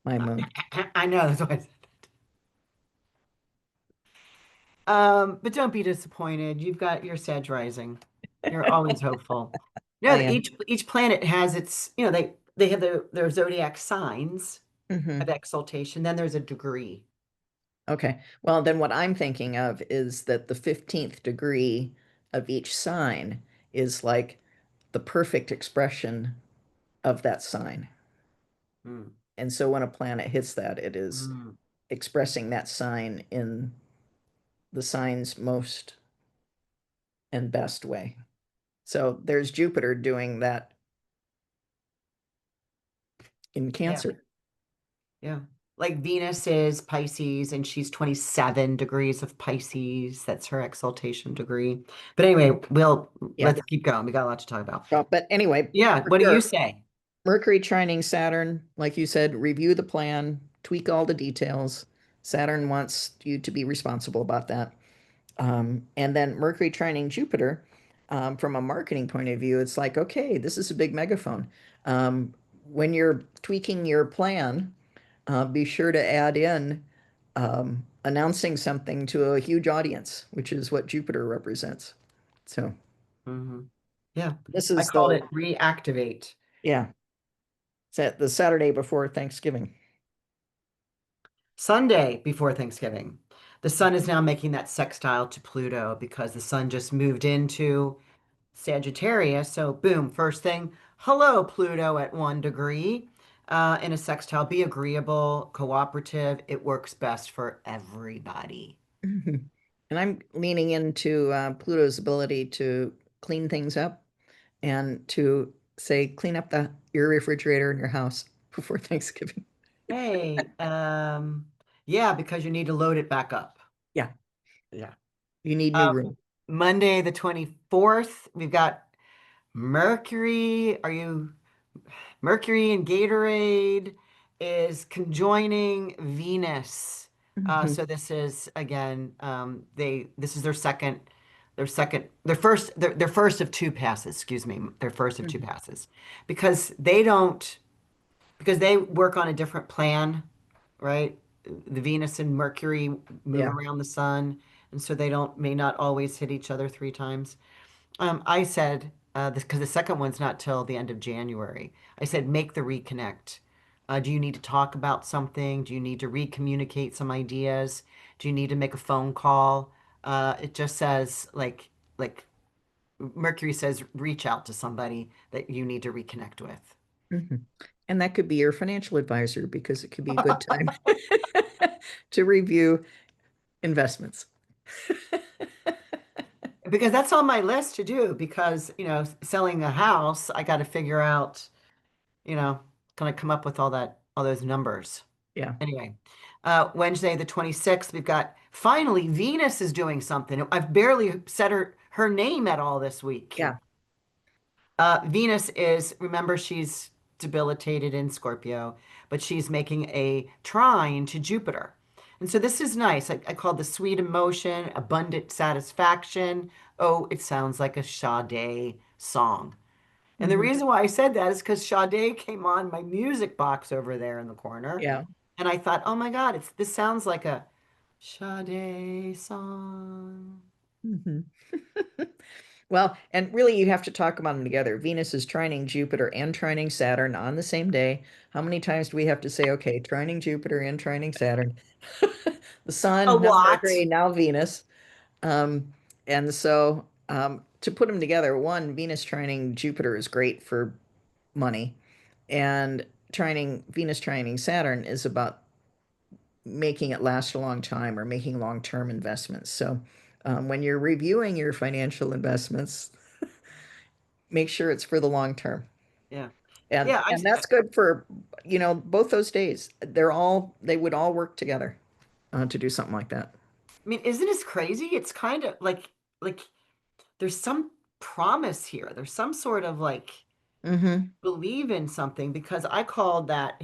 My moon. I know that's why. But don't be disappointed. You've got your Sag rising. You're always hopeful. I No, am. each planet has its, they have their zodiac signs of Hmm. exaltation. Then there's a degree. Okay. Well, then what I'm thinking of is that the 15th degree of each sign is like the perfect expression of that sign. Mm, And so when a planet hits that, it is mm. expressing that sign in the sign's most and best way. So there's Jupiter doing that in Yeah, Cancer. yeah. Like Venus is Pisces and she's 27 degrees of Pisces. That's her exaltation degree. But anyway, Yeah. let's keep going. We got a lot to talk about. Well, but anyway, Yeah, for what do you sure, say? Mercury trining Saturn, like you said, review the plan, tweak all the details. Saturn wants you to be responsible about that. And then Mercury trining Jupiter, from a marketing point of view, it's like, okay, this is a big megaphone. When you're tweaking your plan, be sure to add in announcing something to a huge audience, which is what Jupiter represents. So Hmm. Yeah, this I is called the, it reactivate. yeah, the Saturday before Thanksgiving. Sunday before Thanksgiving. The sun is now making that sextile to Pluto because the sun just moved into Sagittarius. So, boom, first thing, hello, Pluto at 1 degree. In a sextile, be agreeable, cooperative. It works best for everybody. Mhm. And I'm leaning into Pluto's ability to clean things up and to say, clean up your refrigerator in your house before Thanksgiving. Hey, yeah, because you need to load it back up. Yeah, Yeah. you need new Uh, room. Monday, the 24th, we've got Mercury. Mercury and Gatorade is conjoining Venus. Mhm. So this is again, this is their first of two passes, excuse me, their first of two Mhm. passes, because they don't, because they work on a different plan, right? The Venus and Mercury move Yeah. around the sun, and so they may not always hit each other 3 times. I said, because the second one's not till the end of January. I said, make the reconnect. Do you need to talk about something? Do you need to recommunicate some ideas? Do you need to make a phone call? It just says like Mercury says, reach out to somebody that you need to reconnect with. Mhm. And that could be your financial advisor because it could be a good time to review investments. Because that's on my list to do because, selling a house, I got to figure out, you know, kind of come up with all those numbers. Yeah. Anyway, Wednesday, the 26th, we've got finally Venus is doing something. I've barely said her name at all this week. Yeah. Venus is, remember, she's debilitated in Scorpio, but she's making a trine to Jupiter. And so this is nice. I call the sweet emotion, abundant satisfaction. Oh, it sounds like a Sade song. And the Hmm. reason why I said that is because Sade came on my music box over there in the corner. Yeah. And I thought, oh my God, this sounds like a Sade song. Hmm. Well, and really you have to talk about them together. Venus is trining Jupiter and trining Saturn on the same day. How many times do we have to say, okay, trining Jupiter and trining Saturn? The A sun, now lot. Mercury, now Venus. And so to put them together, one, Venus trining Jupiter is great for money, and trining Venus trining Saturn is about making it last a long time or making long-term investments. So when you're reviewing your financial investments, make sure it's for the long term. Yeah. And Yeah. and that's good for, both those days. They would all work together to do something like that. I mean, isn't this crazy? It's kind of like there's some promise here. There's some sort of Hmm. believe in something because I called that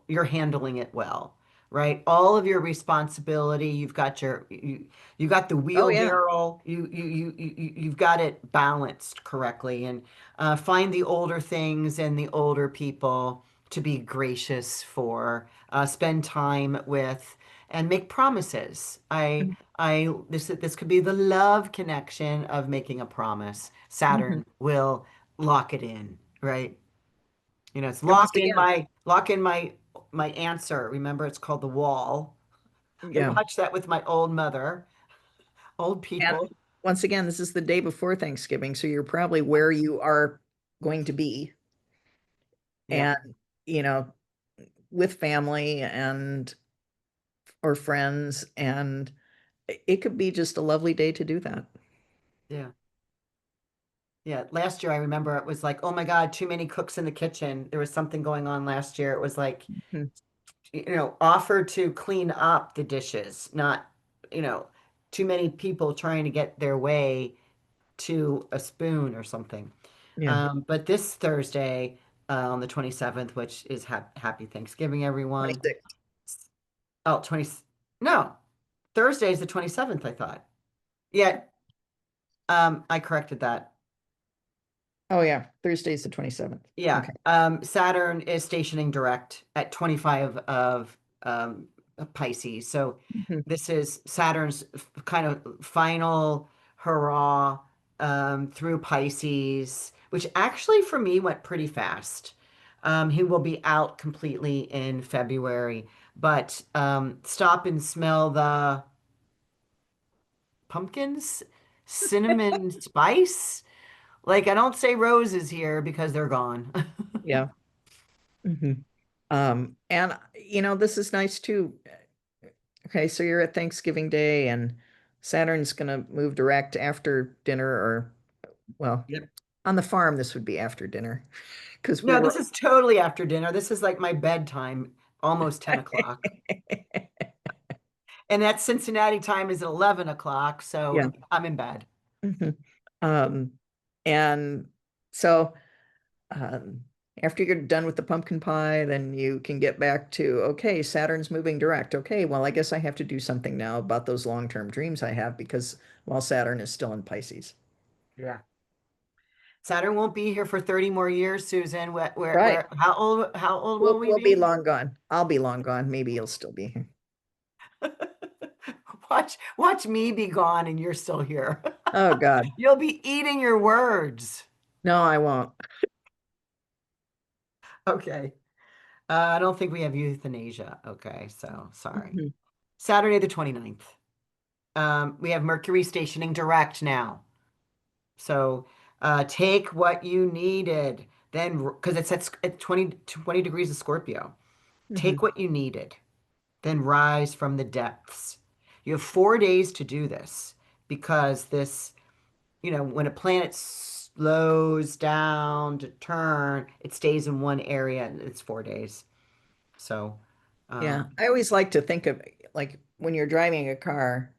you're handling it well, right? All of your responsibility, you got the Oh yeah. wheelbarrow, you've got it balanced correctly, and find the older things and the older people to be gracious for, spend time with, and make promises. this could be the love connection of making a promise. Hmm. Saturn will lock it in, right? You know, it's And once again, lock in my answer. Remember, it's called the wall. I yeah. watched that with my old mother, old And people. once again, this is the day before Thanksgiving, so you're probably where you are going to be Yep. and, you know, with family and or friends, and it could be just a lovely day to do that. Yeah. Yeah. Last year, I remember it was like, oh my God, too many cooks in the kitchen. There was something going on last year. It was like, Hmm. offer to clean up the dishes, not, you know, too many people trying to get their way to a spoon or something. Yeah. But this Thursday, on the 27th, which is happy Thanksgiving, everyone. 26th. Oh, 20, no, Thursday is the 27th, I thought. Yeah, I corrected that. Oh yeah, Thursday's the 27th. Yeah, Okay. Saturn is stationing direct at 25 of Pisces. So Mhm. this is Saturn's kind of final hurrah through Pisces, which actually for me went pretty fast. He will be out completely in February, but stop and smell the pumpkins, cinnamon spice. Like I don't say roses here because they're gone. Yeah. Hmm. And this is nice too. Okay, so you're at Thanksgiving Day and Saturn's gonna move direct after dinner or well, Yep. on the farm this would be after dinner because we No, were this is totally after dinner. This is like my bedtime, almost 10 o'clock. And that Cincinnati time is at 11 o'clock, so yeah. I'm in bed. Mhm. Um, and so um, after you're done with the pumpkin pie, then you can get back to, okay, Saturn's moving direct. Okay, well, I guess I have to do something now about those long-term dreams I have because, well, Saturn is still in Pisces. Yeah. Saturn won't be here for 30 more years, Susan. Right. How old will we We'll be be? long gone. I'll be long gone. Maybe you'll still be here. Watch me be gone and you're still here. Oh God. You'll be eating your words. No, I won't. Okay. I don't think we have euthanasia. Okay, so sorry. Mhm. Saturday the 29th. We have Mercury stationing direct now. So take what you needed. Then, because it's at 20 degrees of Scorpio, take Mhm. what you needed. Then rise from the depths. You have 4 days to do this because when a planet slows down to turn, it stays in one area and it's 4 days. So, Yeah. um, I always like to think of like when you're driving a car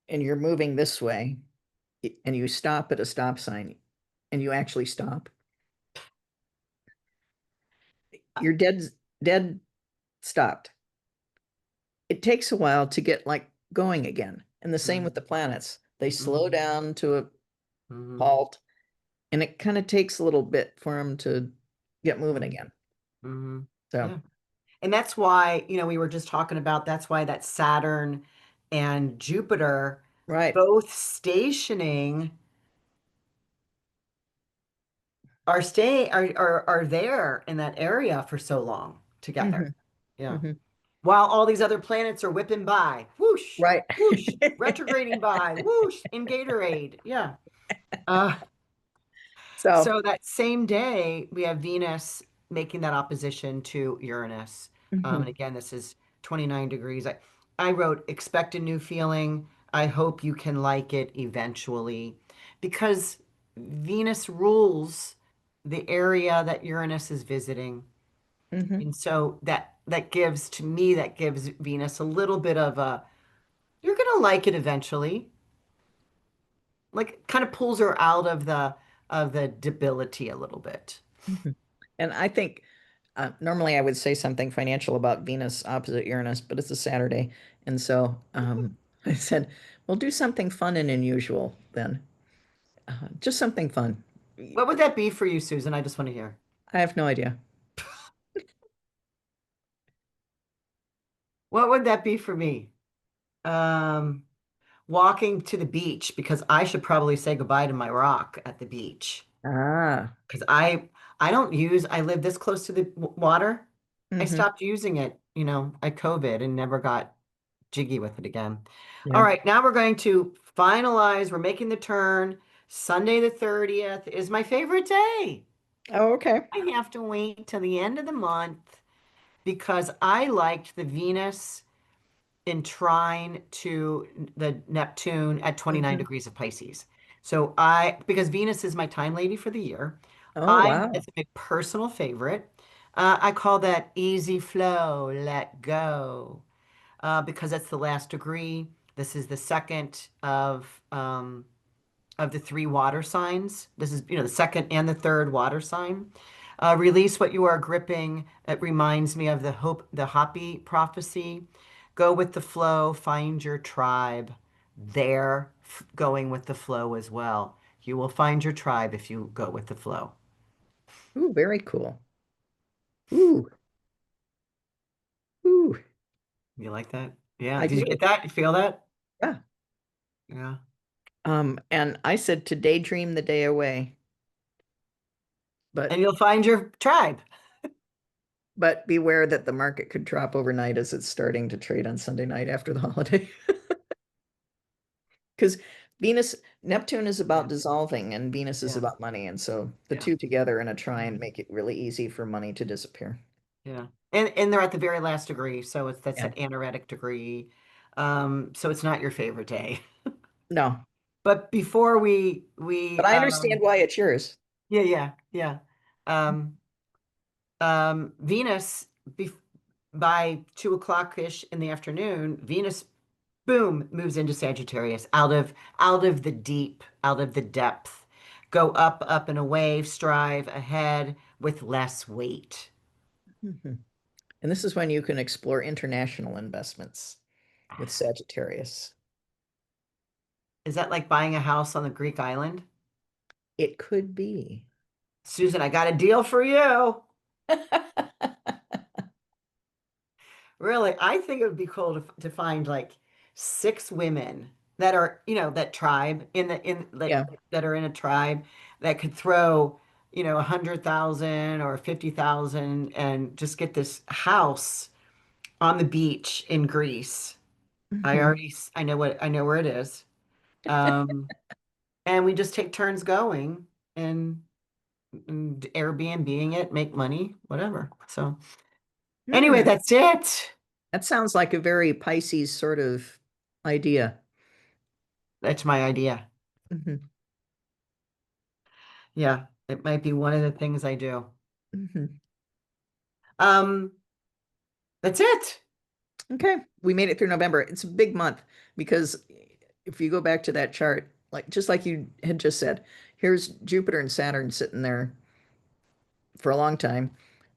and you're moving this way and you stop at a stop sign and you actually stop, you're dead stopped. It takes a while to get like going again. And the same with mm, the planets. They slow mhm, down to a mhm, halt and it kind of takes a little bit for them to get moving mhm, again. mhm. So, Yeah. And that's why, we were just talking about that's why that Saturn and Jupiter right. both stationing are there in that area for so long together. Hmm. Yeah. Hmm. While all these other planets are whipping by, whoosh, Right. whoosh, retrograding by, whoosh, in Gatorade. Yeah. Uh, So, So that same day, we have Venus making that opposition to Uranus. And mhm, again, this is 29 degrees. I wrote, expect a new feeling. I hope you can like it eventually. Because Venus rules the area that Uranus is visiting. mhm, And so that gives, to me, that gives Venus a little bit of a, you're gonna like it eventually. Like kind of pulls her out of the debility a little bit. mhm. And I think normally I would say something financial about Venus opposite Uranus, but it's a Saturday. And so I said, we'll do something fun and unusual then. Just something fun. What would that be for you, Susan? I just want to hear. I have no idea. What would that be for me? Um, walking to the beach because I should probably say goodbye to my rock at the beach Ah. because I don't use I live this close to the water. I Hmm. stopped using it, at COVID and never got jiggy with it again. All Yeah. right, now we're going to finalize. We're making the turn. Sunday the 30th is my favorite day. Oh, okay. I have to wait till the end of the month because I liked the Venus in trine to the Neptune at 29 Hmm. degrees of Pisces. Because Venus is my time lady for the year, Oh, wow. it's my personal favorite. I call that easy flow, let go, because that's the last degree. This is the second of the three water signs. This is, the second and the third water sign. Release what you are gripping. It reminds me of the Hopi prophecy. Go with the flow, find your tribe. They're going with the flow as well. You will find your tribe if you go with the flow. Ooh, very cool. Ooh, ooh. You like that? Yeah. I Did you do. get that? You feel that? Yeah. Yeah. And I said to daydream the day away, And but you'll find your tribe. beware that the market could drop overnight as it's starting to trade on Sunday night after the holiday. Because Venus, Neptune is Yeah. about dissolving and Venus is Yeah. about money. And so the Yeah. two together in a trine Mhm. make it really easy for money to disappear. Yeah. And they're at the very last degree, so that's Yeah. an anaretic degree. So it's not your favorite day. No, But before but I understand why it's yours. yeah, yeah, yeah. Um, Venus bef by 2 o'clock-ish in the afternoon, Venus, boom, moves into Sagittarius, out of the deep, out of the depth. Go up, up and away, strive ahead with less weight. Mhm. And this is when you can explore international investments with Sagittarius. Is that like buying a house on the Greek island? It could be. Susan, I got a deal for you. Really, I think it would be cool to find like six women that are, that tribe Yeah. that are in a tribe that could throw, 100,000 or 50,000 and just get this house on the beach in Greece. Mhm. I know where it is. Um, and we just take turns going and Airbnb-ing it, make money, whatever. So anyway, Hmm. that's it. That sounds like a very Pisces sort of idea. That's my idea. Hmm. Yeah, it might be one of the things I do. Hmm. Um, that's it. Okay, we made it through November. It's a big month because if you go back to that chart, like just like you had just said, here's Jupiter and Saturn sitting there for a long time,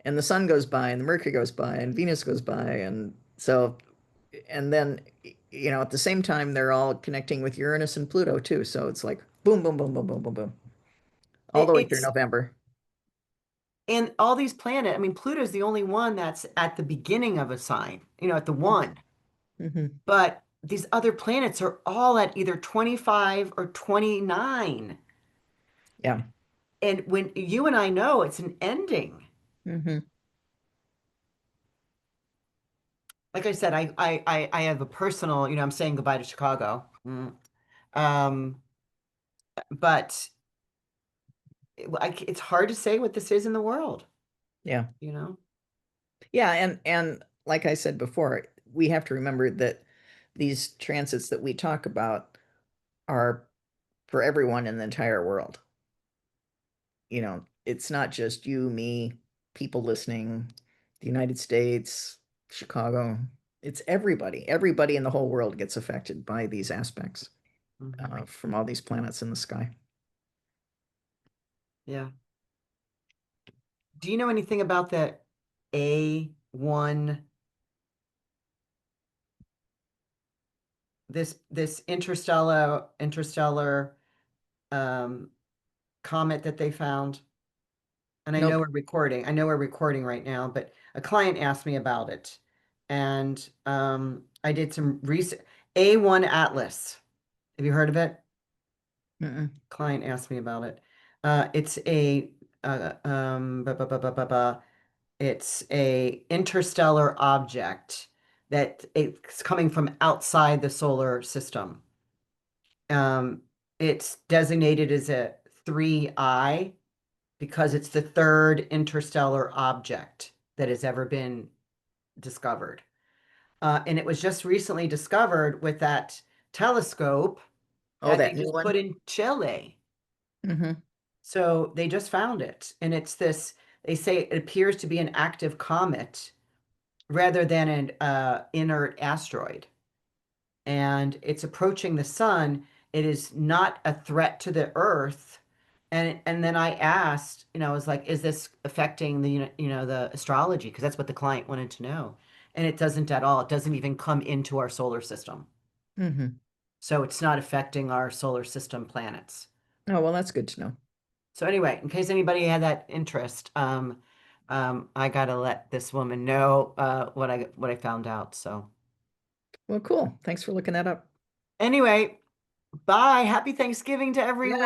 and the sun goes by, and the Mercury goes by, and Venus goes by, and so, and then, at the same time, they're all connecting with Uranus and Pluto too. So it's like boom, boom, boom, boom, boom, boom, boom, all It, the way through it's November. and all these planets. I mean, Pluto's the only one that's at the beginning of a sign, at the one. Hmm. But these other planets are all at either 25 or 29. Yeah. And when you and I know it's an ending. Hmm. Like I said, I have a personal, I'm saying goodbye to Chicago. Um, but it's hard to say what this is in the world, Yeah. you know? Yeah, and like I said before, we have to remember that these transits that we talk about are for everyone in the entire world. It's not just you, me, people listening, the United States, Chicago. It's everybody. Everybody in the whole world gets affected by these aspects Mhm. from all these planets in the sky. Yeah. Do you know anything about the A1, this interstellar um, comet that they found? And Nope. I know we're recording right now, but a client asked me about it. And I did some research. A1 Atlas. Have you heard of it? Mm-mm. Client asked me about it. It's a ba, ba, ba, ba, ba, ba. It's a interstellar object that it's coming from outside the solar system. Um, it's designated as a 3I because it's the third interstellar object that has ever been discovered. And it was just recently discovered with that telescope Oh, that they that new just one. put in Chile. Hmm. So they just found it. And it's this, they say it appears to be an active comet rather than an inert asteroid. And it's approaching the sun. It is not a threat to the Earth. And then I asked, I was like, is this affecting the, the astrology? Because that's what the client wanted to know. And it doesn't at all. It doesn't even come into our solar system. Hmm. So it's not affecting our solar system planets. Oh, well, that's good to know. So anyway, in case anybody had that interest, I gotta let this woman know what I found out. So Well, cool. Thanks for looking that up. anyway, bye. Happy Thanksgiving to Yeah, happy everyone.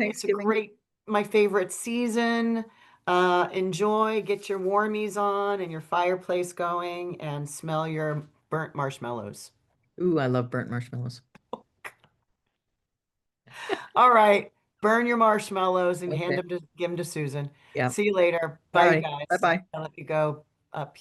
It's a Thanksgiving. my favorite season. Enjoy, get your warmies on and your fireplace going, and smell your burnt marshmallows. Ooh, I love burnt marshmallows. All right, burn your marshmallows and Okay. give them to Susan. Yeah. See you later. All Bye, you right. guys. Bye-bye. I'll let you go up here.